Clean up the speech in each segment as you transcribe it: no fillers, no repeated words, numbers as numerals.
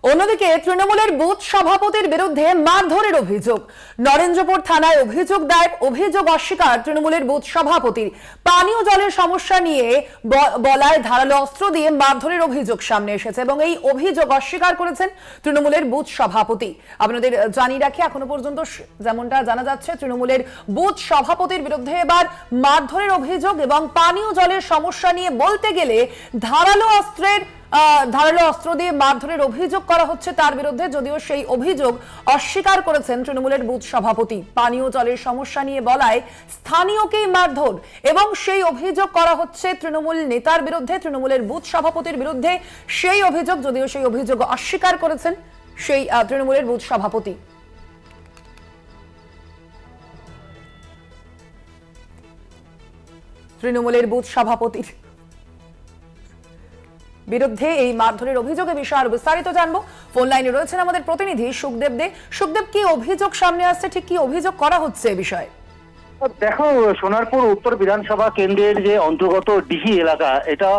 অন্যদিকে তৃণমূলের বুথ সভাপতির বিরুদ্ধে মারধরের অভিযোগ। নরেন্দ্রপুর থানায় অভিযোগ দায়ের, অভিযোগ অস্বীকার তৃণমূলের বুথ সভাপতির। পানীয় জলের সমস্যা নিয়ে বলায় ধারালো অস্ত্র দিয়ে মারধরের অভিযোগ সামনে এসেছে এবং এই অভিযোগ অস্বীকার করেছেন তৃণমূলের বুথ সভাপতি। আপনাদের জানিয়ে রাখি, এখনো পর্যন্ত যেমনটা জানা যাচ্ছে, তৃণমূলের বুথ সভাপতির বিরুদ্ধে এবার মারধরের অভিযোগ এবং পানীয় জলের সমস্যা নিয়ে বলতে গেলে ধারালো অস্ত্র দিয়ে মারধরের অভিযোগ করা হচ্ছে তার বিরুদ্ধে, যদিও সেই অভিযোগ অস্বীকার করেছেন তৃণমূলের বুথ সভাপতি। পানীয় জলের সমস্যা নিয়ে বলায় স্থানীয়কেই মারধর এবং সেই অভিযোগ করা হচ্ছে তৃণমূল নেতার বিরুদ্ধে, তৃণমূলের বুথ সভাপতির বিরুদ্ধে সেই অভিযোগ, যদিও সেই অভিযোগ অস্বীকার করেছেন সেই তৃণমূলের বুথ সভাপতি। তৃণমূলের বুথ সভাপতির বিরুদ্ধে এই মারধরের অভিযোগের বিষয়ে আরো বিস্তারিত জানবো। ফোন লাইনে রয়েছেন আমাদের প্রতিনিধি সুখদেব দে। সুখদেব, কি অভিযোগ সামনে আসছে, ঠিক কি অভিযোগ করা হচ্ছে এই বিষয়ে? দেখো, সোনারপুর উত্তর বিধানসভা কেন্দ্রের যে অন্তর্গত ডিহি এলাকা, এটা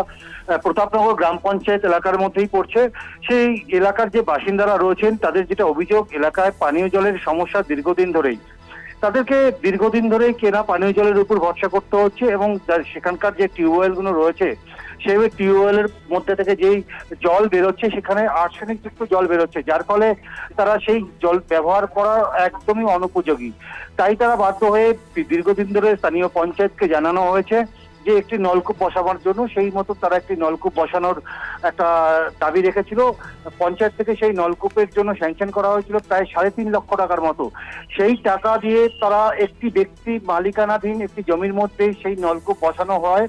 প্রতাপনগর গ্রাম পঞ্চায়েত এলাকার মধ্যেই পড়ছে। সেই এলাকার যে বাসিন্দারা রয়েছেন তাদের যেটা অভিযোগ, এলাকায় পানীয় জলের সমস্যা দীর্ঘদিন ধরেই। তাদেরকে দীর্ঘদিন ধরেই কেনা পানীয় জলের উপর ভরসা করতে হচ্ছে এবং সেখানকার যে টিউবওয়েল গুলো রয়েছে সেই টিউবওয়েলের মধ্যে থেকে যেই জল বেরোচ্ছে সেখানে আর্সেনিক যুক্ত জল বেরোচ্ছে, যার ফলে তারা সেই জল ব্যবহার করা একদমই অনুপযোগী। তাই তারা বাধ্য হয়ে দীর্ঘদিন ধরে স্থানীয় পঞ্চায়েতকে জানানো হয়েছে যে একটি নলকূপ বসাবার জন্য। সেই মতো তারা একটি নলকূপ বসানোর একটা দাবি রেখেছিল। পঞ্চায়েত থেকে সেই নলকূপের জন্য স্যাংশন করা হয়েছিল প্রায় 3.5 লক্ষ টাকার মতো। সেই টাকা দিয়ে তারা একটি ব্যক্তি মালিকানাধীন একটি জমির মধ্যে সেই নলকূপ বসানো হয়।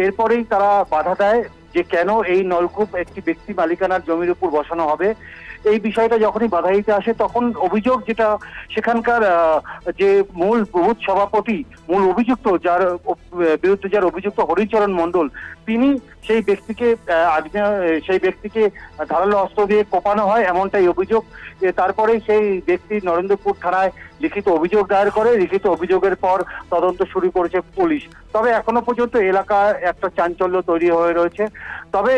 এরপরেই তারা বাধা দেয় যে কেন এই নলকূপ একটি ব্যক্তি মালিকানার জমির উপর বসানো হবে। এই বিষয়টা যখনই বাধা দিতে আসে তখন অভিযোগ, যেটা সেখানকার যে মূল বুথ সভাপতি, মূল অভিযুক্ত, যার বিরুদ্ধে যার অভিযুক্ত হরিচরণ মণ্ডল, তিনি সেই ব্যক্তিকে ধারালো অস্ত্র দিয়ে কোপানো হয়, এমনটাই অভিযোগ। তারপরেই সেই ব্যক্তি নরেন্দ্রপুর থানায় লিখিত অভিযোগ দায়ের করে। লিখিত অভিযোগের পর তদন্ত শুরু করেছে পুলিশ। তবে এখনো পর্যন্ত এলাকায় একটা চাঞ্চল্য তৈরি হয়ে রয়েছে। তবে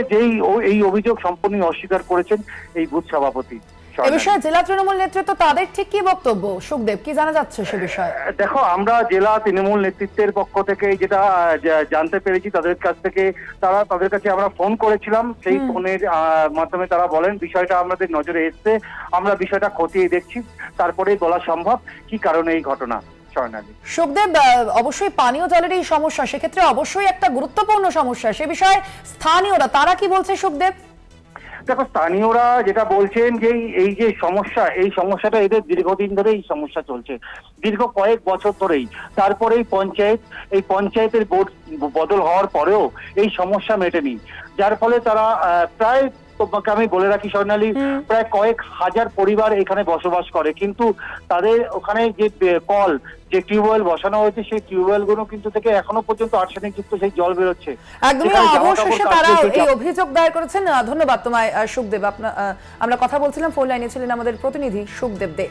এই অভিযোগ সম্পূর্ণ অস্বীকার করেছেন এই বুথ সভাপতি। এ বিষয়ে জেলা তৃণমূল নেতৃত্ব তাদের ঠিক কি বক্তব্য? সুখদেব, কি জানা যাচ্ছে সে বিষয়ে? দেখো, আমরা জেলা তৃণমূল নেতৃত্বের পক্ষ থেকে যেটা জানতে পেরেছি, তাদের কাছে আমরা ফোন করেছিলাম। সেই ফোনের মাধ্যমে তারা বলেন বিষয়টা আমাদের নজরে এসছে, আমরা বিষয়টা খতিয়ে দেখছি, তারপরেই বলা সম্ভব কি কারণে এই ঘটনা। সুখদেব, অবশ্যই পানীয় জলের এই সমস্যা সেক্ষেত্রে অবশ্যই একটা গুরুত্বপূর্ণ সমস্যা, সে বিষয়ে স্থানীয়রা তারা কি বলছে সুখদেব? দেখো, স্থানীয়রা যেটা বলছেন যে এই যে সমস্যা, এই সমস্যাটা এদের দীর্ঘদিন ধরে এই সমস্যা চলছে, দীর্ঘ কয়েক বছর ধরেই। তারপরেই পঞ্চায়েতের বোর্ড বদল হওয়ার পরেও এই সমস্যা মেটেনি, যার ফলে তারা প্রায়, তোমাকে আমি বলে রাখি স্বর্ণালী, প্রায় কয়েক হাজার পরিবার এখানে বসবাস করে, কিন্তু তাদের ওখানে যে যে টিউবওয়েল বসানো হয়েছে সেই টিউবওয়েল গুলো কিন্তু থেকে এখনো পর্যন্ত আর্সেনিক যুক্ত সেই জল বেরোচ্ছে। একদমই অবশেষে তারা এই অভিযোগ দায়ের করেছেন। ধন্যবাদ তোমায় সুখদেব। আমরা কথা বলছিলাম, ফোন লাইনে ছিলেন আমাদের প্রতিনিধি সুখদেব দে।